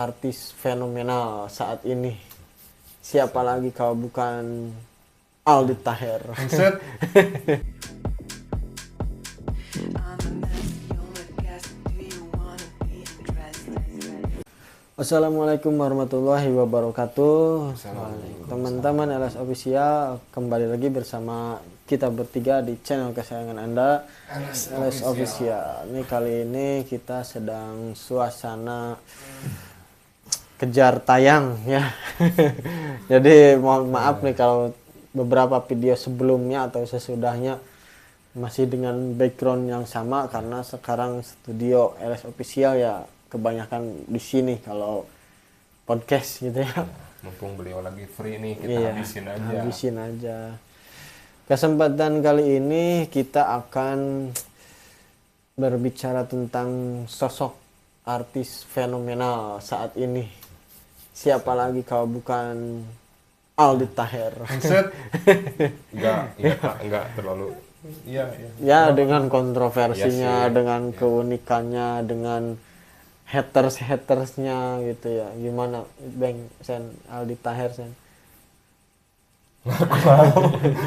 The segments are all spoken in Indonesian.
artis fenomenal saat ini. Siapa lagi kalau bukan Aldi Taher. Assalamualaikum warahmatullahi wabarakatuh. Teman-teman LS Official, kembali lagi bersama kita bertiga di channel kesayangan Anda, LS Official. Ini kali ini kita sedang suasana kejar tayang ya. Jadi mohon maaf nih kalau beberapa video sebelumnya atau sesudahnya masih dengan background yang sama, karena sekarang studio LS Official ya kebanyakan di sini kalau podcast gitu ya. Mumpung beliau lagi free nih, kita habisin aja. Kesempatan kali ini kita akan berbicara tentang sosok artis fenomenal saat ini. Siapa lagi kalau bukan Aldi Taher. Enggak terlalu. Ya, dengan kontroversinya, iya dengan keunikannya, dengan hatersnya gitu ya. Gimana Bang Sen, Aldi Taher Sen?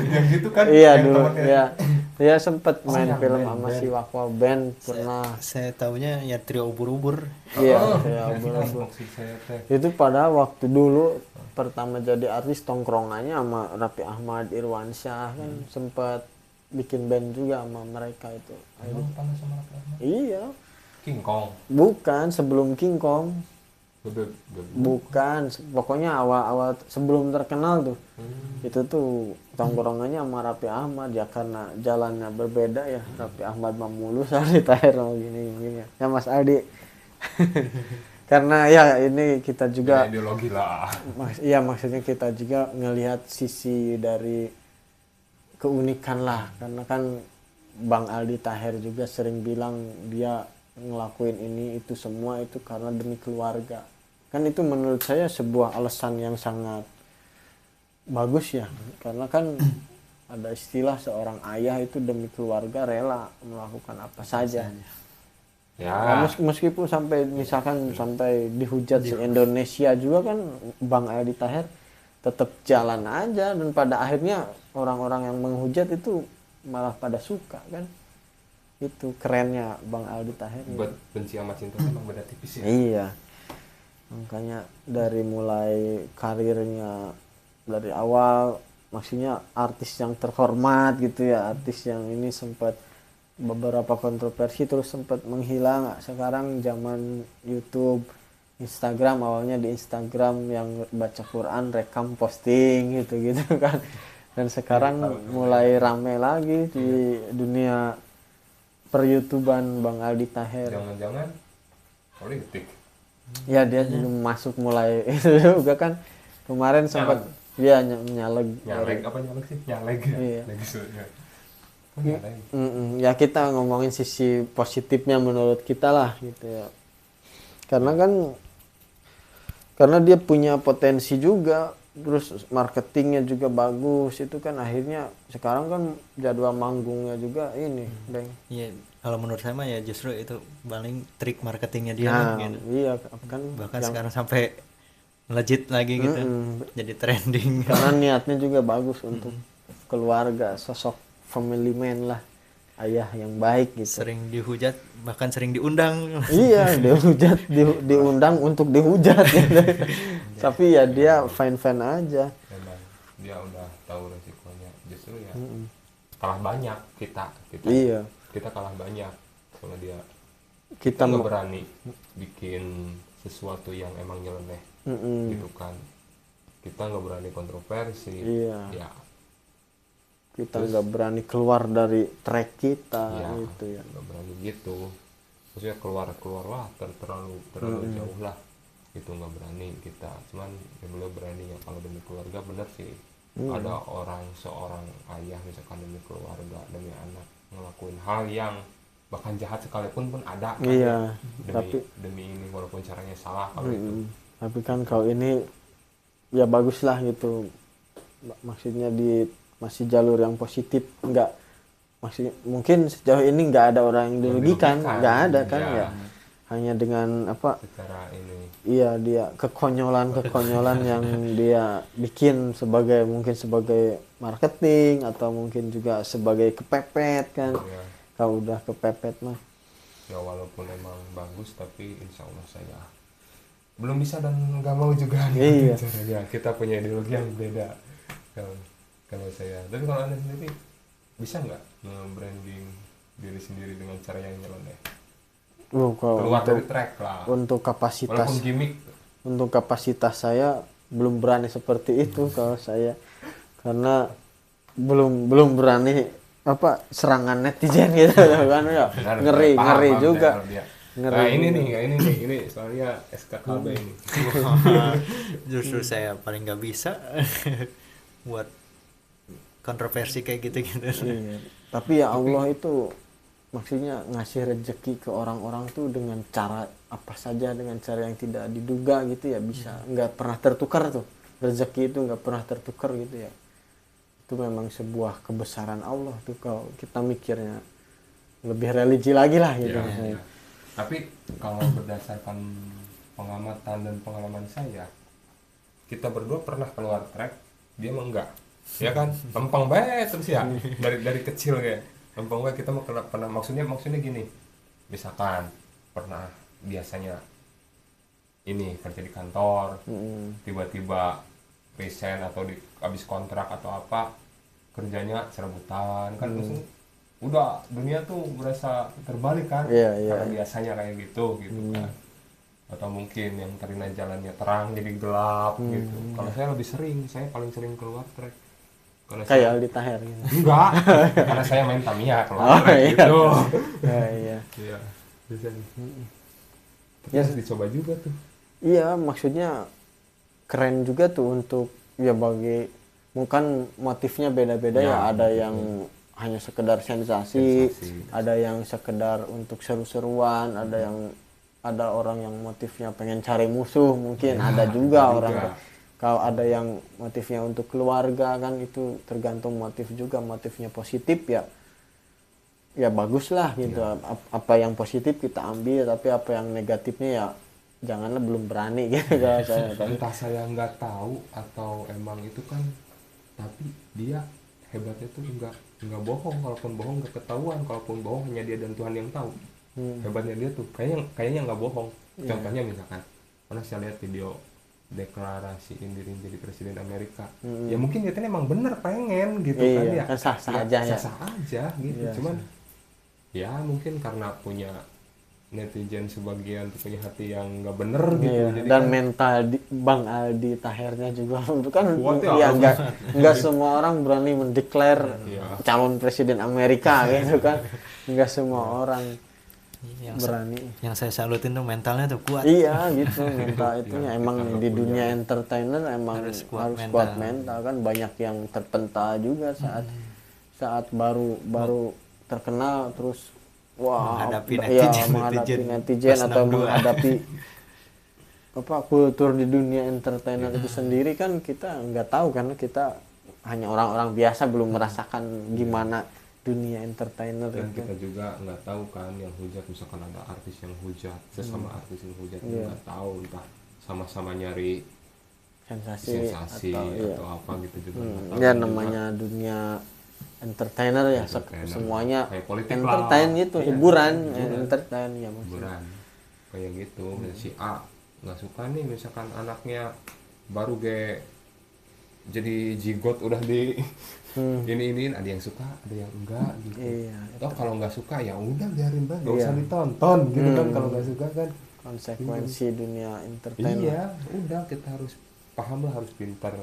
Yang gitu kan? Iya dulu ya. Dia sempat main film sama si Wakwa Band pernah. Saya taunya ya trio ubur-ubur. Iya, trio ubur-ubur. Itu pada waktu dulu pertama jadi artis tongkrongannya sama Raffi Ahmad, Irwansyah kan sempat bikin band juga sama mereka itu. Pernah sama Raffi Ahmad? Iya. King Kong. Bukan, sebelum King Kong. Bukan, pokoknya awal-awal sebelum terkenal tuh. Itu tuh tongkrongannya sama Raffi Ahmad ya, karena jalannya berbeda ya. Raffi Ahmad memulus, Aldi Taher mau gini ya. Ya Mas Aldi. Karena ya ini kita juga ya, ideologi lah. Iya, maksudnya kita juga ngelihat sisi dari keunikan lah, karena kan Bang Aldi Taher juga sering bilang dia ngelakuin ini itu semua itu karena demi keluarga. Kan itu menurut saya sebuah alasan yang sangat bagus ya, karena kan ada istilah seorang ayah itu demi keluarga rela melakukan apa saja. Ya. Meskipun sampai misalkan sampai dihujat di Indonesia juga kan Bang Aldi Taher tetap jalan aja, dan pada akhirnya orang-orang yang menghujat itu malah pada suka kan. Itu kerennya Bang Aldi Taher. Buat benci sama cinta emang beda tipis ya. Iya. Makanya dari mulai karirnya dari awal, maksudnya artis yang terhormat gitu ya, artis yang ini sempat beberapa kontroversi terus sempat menghilang. Sekarang zaman YouTube, Instagram, awalnya di Instagram yang baca Quran rekam posting gitu kan. Dan sekarang mulai rame lagi di dunia per-YouTuban Bang Aldi Taher. Jangan-jangan politik. Ya, dia juga masuk mulai itu juga kan. Kemarin sempat dia nyaleg. Apa nyaleg sih? Nyaleg. Iya. Nyaleg. Ya kita ngomongin sisi positifnya menurut kita lah gitu ya. Karena dia punya potensi juga, terus marketingnya juga bagus, itu kan akhirnya sekarang kan jadwal manggungnya juga ini, Bang. Iya, kalau menurut saya mah ya justru itu paling trik marketingnya dia gitu. Iya kan, bahkan sekarang sampai melejit lagi gitu. Jadi trending. Karena niatnya juga bagus untuk keluarga, sosok family man lah, ayah yang baik gitu. Sering dihujat, bahkan sering diundang. Iya, dihujat, diundang untuk dihujat gitu. Tapi ya dia fine aja. Memang dia udah tahu resikonya. Justru ya kalah banyak kita. Iya. Kita kalah banyak kalau kita nggak berani bikin sesuatu yang emang nyeleneh gitu kan. Kita nggak berani kontroversi. Iya. Ya. Kita nggak berani keluar dari track kita ya, gitu ya. Nggak berani gitu. Maksudnya keluar lah terlalu jauh lah. Itu nggak berani kita. Cuman ya beliau berani ya kalau demi keluarga, bener sih. Ada seorang ayah misalkan demi keluarga, demi anak ngelakuin hal yang bahkan jahat sekalipun pun ada kan. Iya. Demi ini walaupun caranya salah kalau itu. Tapi kan kalau ini ya bagus lah gitu. Maksudnya masih jalur yang positif, maksudnya mungkin sejauh ini nggak ada orang yang dirugikan, nggak ada kan ya. hanya dengan apa, secara ini iya dia kekonyolan yang dia bikin sebagai mungkin sebagai marketing atau mungkin juga sebagai kepepet kan. ya, Kalau udah kepepet mah ya walaupun emang bagus tapi insya Allah saya belum bisa dan nggak mau juga Iya. caranya. Kita punya ideologi yang beda kalau saya. Tapi kalau anda sendiri bisa nggak nge-branding diri sendiri dengan cara yang nyeleneh? kalau Keluar untuk dari track lah. untuk kapasitas Walaupun gimmick. untuk kapasitas saya belum berani seperti itu kalau saya, karena belum berani apa serangan netizen gitu kan ya. Benar, ngeri paham, ngeri paham juga saya kalau dia. ngeri Nah ini juga. nih, ini soalnya SKKB ini. Justru saya paling nggak bisa buat kontroversi kayak gitu-gitu. Iya. Tapi ya Allah itu maksudnya ngasih rezeki ke orang-orang tuh dengan cara apa saja, dengan cara yang tidak diduga gitu ya, bisa nggak pernah tertukar tuh rezeki itu, nggak pernah tertukar gitu ya. Itu memang sebuah kebesaran Allah tuh kalau kita mikirnya lebih religi lagi lah gitu. Ya, maksudnya. ya. Tapi kalau berdasarkan pengamatan dan pengalaman saya, kita berdua pernah keluar track, dia mah enggak, ya kan? Lempeng banget terus ya, dari kecil ya, lempeng banget. Kita mau pernah maksudnya gini, misalkan pernah biasanya ini kerja di kantor, tiba-tiba resign atau habis kontrak atau apa, kerjanya serabutan kan, terus udah dunia tuh berasa terbalik kan. Iya, Karena iya. biasanya kayak gitu kan. Atau mungkin yang tadinya jalannya terang jadi gelap gitu. Kalau saya lebih sering, saya paling sering keluar track. Kalau Kayak saya Aldi Taher gitu. enggak, karena saya main Tamiya keluar Oh, track iya. gitu. Ya, iya. Iya, bisa. Tapi Ya. harus dicoba juga tuh. Iya, maksudnya keren juga tuh untuk ya bagi mungkin motifnya beda-beda ya, Ya, ada motifnya. yang hanya sekedar sensasi, Sensasi. ada yang sekedar untuk seru-seruan, ada orang yang motifnya pengen cari musuh, mungkin Ya, ada juga ada orang. juga. Kalau ada yang motifnya untuk keluarga kan, itu tergantung motif juga. Motifnya positif ya ya bagus lah gitu. Apa yang positif kita ambil, tapi apa yang negatifnya ya janganlah, belum berani gitu kalau saya. Entah saya nggak tahu atau emang itu kan, tapi dia hebatnya tuh nggak bohong. Kalaupun bohong nggak ketahuan, kalaupun bohong hanya dia dan Tuhan yang tahu. Hebatnya dia tuh kayaknya nggak bohong. Contohnya misalkan pernah saya lihat video deklarasiin diri jadi presiden Amerika. Ya mungkin dia kan emang bener pengen gitu kan Iya, ya. kan sah-sah aja ya. Sah aja gitu. Iya, Cuman ya mungkin karena punya netizen sebagian tuh punya hati yang nggak bener gitu. Iya, Jadi dan kan, mental Bang Aldi Tahernya juga itu kan Kuat ya. ya nggak semua orang berani mendeklar Iya. calon presiden Amerika gitu kan, nggak semua orang Yang berani. yang saya salutin tuh mentalnya tuh kuat. Iya gitu, mental itunya Ya, emang kita nggak di punya. dunia entertainer emang Harus harus kuat kuat mental. mental kan. Banyak yang terpental juga saat baru terkenal, terus wah Menghadapi iya, netizen, menghadapi netizen netizen plus atau 62. menghadapi apa kultur di dunia entertainer itu sendiri kan, kita nggak tahu karena kita hanya orang-orang biasa, belum merasakan gimana dunia entertainer dan itu. kita juga nggak tahu kan yang hujat, misalkan ada artis yang hujat, sesama artis yang hujat Iya. nggak tahu, entah sama-sama nyari Sensasi, atau, iya. apa gitu juga nggak tahu. Ya Dan namanya dunia entertainer ya, Entertainer. semuanya Kayak politik lah. entertain gitu, Iya, hiburan, hiburan. entertain ya maksudnya. hiburan kayak gitu. Si A nggak suka nih misalkan anaknya baru jadi jigot udah di ini ada yang suka ada yang enggak gitu. Iya, Toh kalau nggak suka ya udah biarin banget, nggak Iya. usah ditonton gitu kan. Kalau nggak suka kan konsekuensi dunia entertainer. iya udah, kita harus paham lah, harus pintar.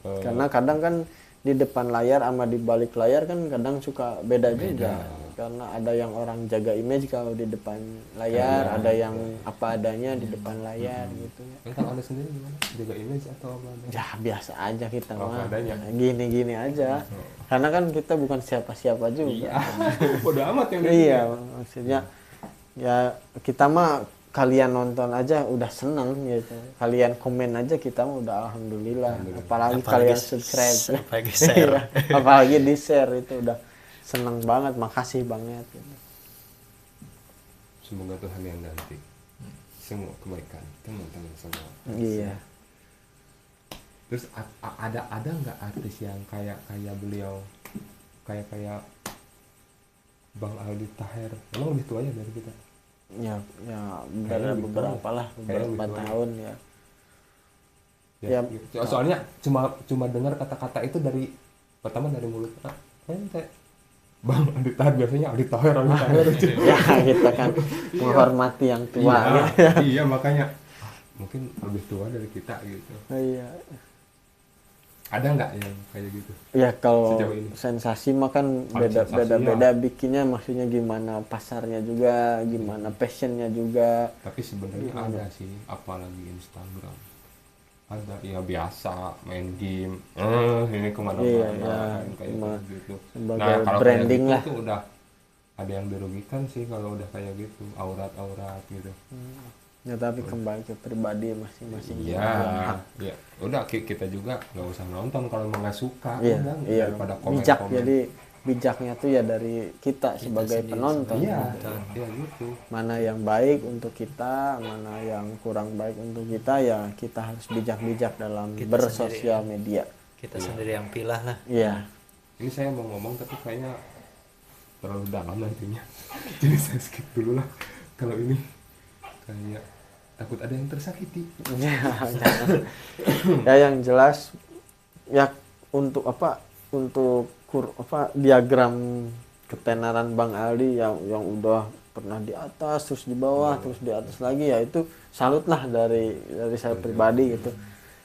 Karena kadang kan di depan layar sama di balik layar kan kadang suka beda juga. Karena ada yang orang jaga image kalau di depan layar, ada yang apa adanya di depan layar gitu ya. Kalau anda sendiri gimana, jaga image atau apa adanya? Ya biasa aja kita Apa mah. adanya. Gini-gini aja. Karena kan kita bukan siapa-siapa juga. Bodo amat yang Iya, maksudnya ya kita mah kalian nonton aja udah seneng gitu. Kalian komen aja kita mah udah alhamdulillah. Apalagi kalian subscribe. apalagi share. Iya, apalagi di share itu udah seneng banget, makasih banget gitu. semoga Tuhan yang nanti semua kebaikan teman-teman semua. Iya. Terus ada nggak artis yang kayak beliau, kayak Bang Aldi Taher? Emang lebih tua ya dari kita? Ya Kayaknya lebih beberapa tua. lah, Kayaknya beberapa lebih tua. tahun ya. Ya, Ya. gitu. Soalnya cuma dengar kata-kata itu dari pertama dari mulut ente. Bang Aldi Taher, biasanya Aldi Taher. Ya kita kan menghormati yang tua Iya, ya. iya makanya mungkin lebih tua dari kita gitu. Iya. Ada nggak yang kayak gitu? Ya kalau Sejauh ini? sensasi mah kan Sensasi, beda-beda bikinnya, maksudnya gimana pasarnya juga, gimana passionnya juga. Tapi sebenarnya ada sih, apalagi Instagram. Ada ya biasa main game, ini kemana-mana Iya, kan, kayak cuma gitu. sebagai Nah kalau branding kayak lah. gitu tuh udah ada yang dirugikan sih kalau udah kayak gitu, aurat gitu. Ya tapi kembali ke pribadi masing-masing. Iya, ya udah kita juga nggak usah nonton kalau emang nggak suka, Iya, udah, iya. daripada Bijak, komen-komen. jadi bijaknya tuh ya dari kita sebagai sendiri, penonton. Iya, iya gitu. Mana yang baik untuk kita, mana yang kurang baik untuk kita, ya kita harus bijak-bijak dalam Kita bersosial media. Kita sendiri yang pilah lah. Iya. Ini saya mau ngomong tapi kayaknya terlalu dalam nantinya. Jadi saya skip dulu lah. Kalau ini kayak takut ada yang tersakiti. Ya yang jelas ya untuk diagram ketenaran Bang Aldi yang udah pernah di atas terus di bawah terus di atas lagi, ya itu salut lah dari saya pribadi gitu.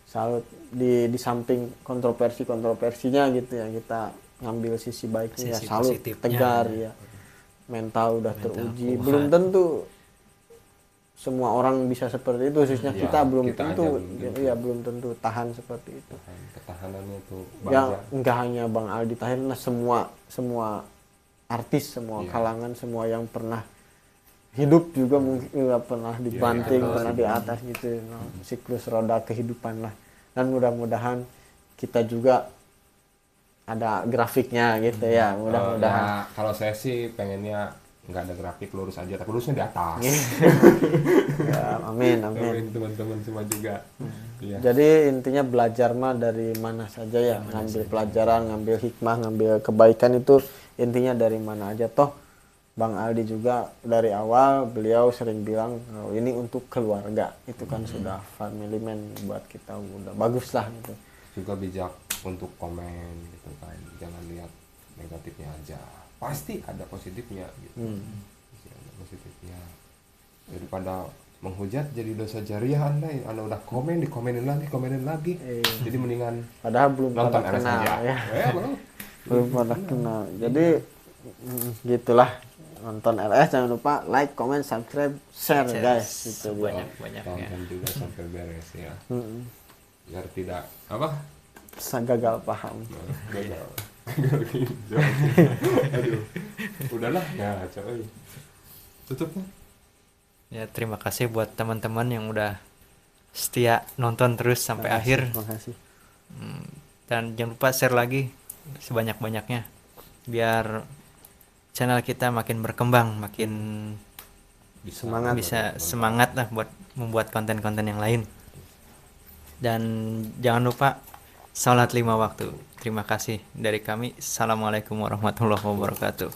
Salut di samping kontroversinya gitu ya, kita ngambil sisi baiknya, ya Sisi salut, positifnya, tegar ya. ya. Mental udah Mental teruji. kuat. Belum tentu semua orang bisa seperti itu, khususnya Ya, kita belum kita tentu. aja belum tentu. Ya belum tentu tahan seperti itu. Ketahanannya tuh Ya banyak. enggak hanya Bang Aldi Taher, nah semua artis, semua Iya. kalangan, semua yang pernah hidup juga mungkin ya, pernah dibanting, iya, pernah di atas gitu. Nah, siklus roda kehidupan lah. Dan mudah-mudahan kita juga ada grafiknya gitu ya, mudah-mudahan. Ya, kalau saya sih pengennya nggak ada grafik, lurus aja, tapi lurusnya di atas. Ya, amin, amin. Amin, teman-teman semua juga. Iya. Jadi intinya belajar mah dari mana saja ya, ngambil pelajaran, ngambil hikmah, ngambil kebaikan itu intinya dari mana aja. Toh Bang Aldi juga dari awal beliau sering bilang oh, ini untuk keluarga, itu kan sudah family man buat kita, udah bagus lah gitu. Juga bijak untuk komen gitu kan, jangan lihat negatifnya aja, pasti ada positifnya gitu. Pasti ada positifnya, daripada menghujat jadi dosa jariah anda udah dikomenin lagi. Jadi mendingan Padahal belum nonton pada RS kenal aja ya, belum. belum pada kenal. Jadi gitulah, nonton LS, jangan lupa like, comment, subscribe, share guys, gitu ya. Banyak-banyaknya. Tonton juga sampai beres ya, Mm-mm. biar tidak apa Gagal paham. gagal. Aduh, udahlah ya coy, tutupnya. Ya terima kasih buat teman-teman yang udah setia nonton terus sampai akhir. Terima kasih. Dan jangan lupa share lagi sebanyak-banyaknya biar channel kita makin berkembang, makin Semangat. bisa semangat lah buat membuat konten-konten yang lain. Dan jangan lupa salat 5 waktu. Terima kasih dari kami. Assalamualaikum warahmatullahi wabarakatuh.